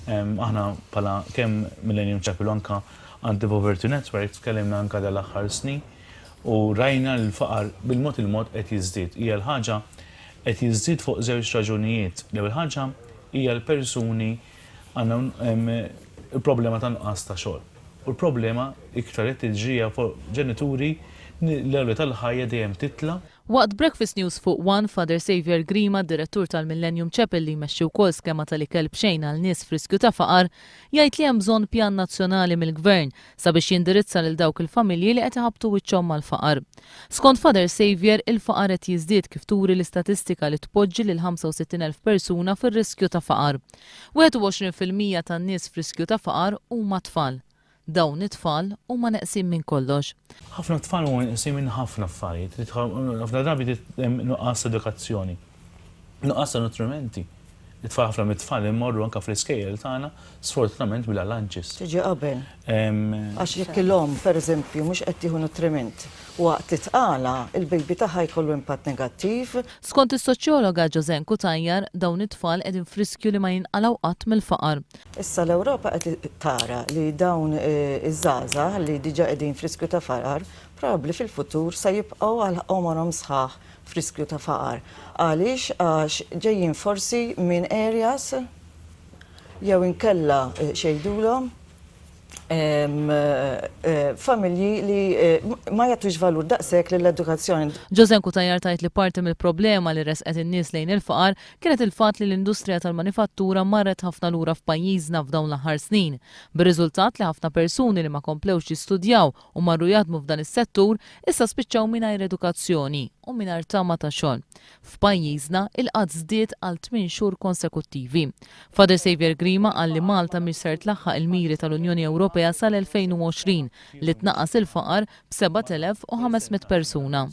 Aħna pala kemm Millennium Chapel anka Anti-Poverty Network tkellimna anka dal-aħħar snin u rajna l-faqar bil-mod il-mod qed jiżdied. Hija l-ħaġa qed jiżdied fuq żewġ raġunijiet. L-ewwel ħaġa hija l-persuni għandna il-problema ta' nuqqas ta' xogħol. U l-problema iktar qed tiġrija fuq ġenituri l-ewwel tal-ħajja dejjem titla'. Waqt Breakfast News fuq One, Father Xavier Grima, direttur tal-Millennium Chapel li jmexxi wkoll skema tal-ikel b'xejn għal nies f'riskju ta' faqar, jgħid li hemm bżonn pjan nazzjonali mill-Gvern sabiex jindirizza lil dawk il-familji li qed iħabbtu wiċċhom mal-faqar. Skont Father Xavier, il-faqar qed jiżdied kif turi l-istatistika li tpoġġi lil 65,000 persuna fir-riskju ta' faqar. 21% tan-nies f'riskju ta' faqar huma tfal. Dawn it-tfal huma neqsin minn kollox. Ħafna tfal huma neqsin minn ħafna affarijiet, ħafna drabi nuqqas edukazzjoni, nuqqas ta' nutrimenti. It-tfal ħafna mit-tfal immorru anke fl-iskejjel tagħna sfortunatament bila lunches. Tiġi qabel. Għax jekk il-om pereżempju mhux qed tieħu nutriment waqt li tqala il-baby tagħha jkollu impatt negattiv. Skont is-soċjologa Josen Kutajjar, dawn it-tfal qegħdin f'riskju li ma jinqalgħu qatt mill-faqar. Issa l-Ewropa qed tara li dawn iż-żgħażagħ li diġà qegħdin f'riskju ta' faqar probabbli fil-futur se jibqgħu għal omorhom sħaħ f'riskju ta' faqar. Għaliex għax ġejjin forsi minn areas jew inkella xejdulhom familji li ma jagħtux valur daqshekk lill-edukazzjoni. Josen Kutajjar tgħid li parti mill-problema li resqet in-nies lejn il-faqar kienet il-fatt li l-industrija tal-manifattura marret ħafna lura f'pajjiżna f'dawn l-aħħar snin, bir-riżultat li ħafna persuni li ma komplewx jistudjaw u marru jaħdmu f'dan is-settur issa spiċċaw mingħajr edukazzjoni u mingħajr tama ta' xogħol. F'pajjiżna il-qatt żdied għal 8 xhur konsekuttivi. Father Xavier Grima qal li Malta mhix ser tlaħħaq il-miri tal-Unjoni Ewropea sal-2020 li tnaqqas il-faqar b'7,500 persuna.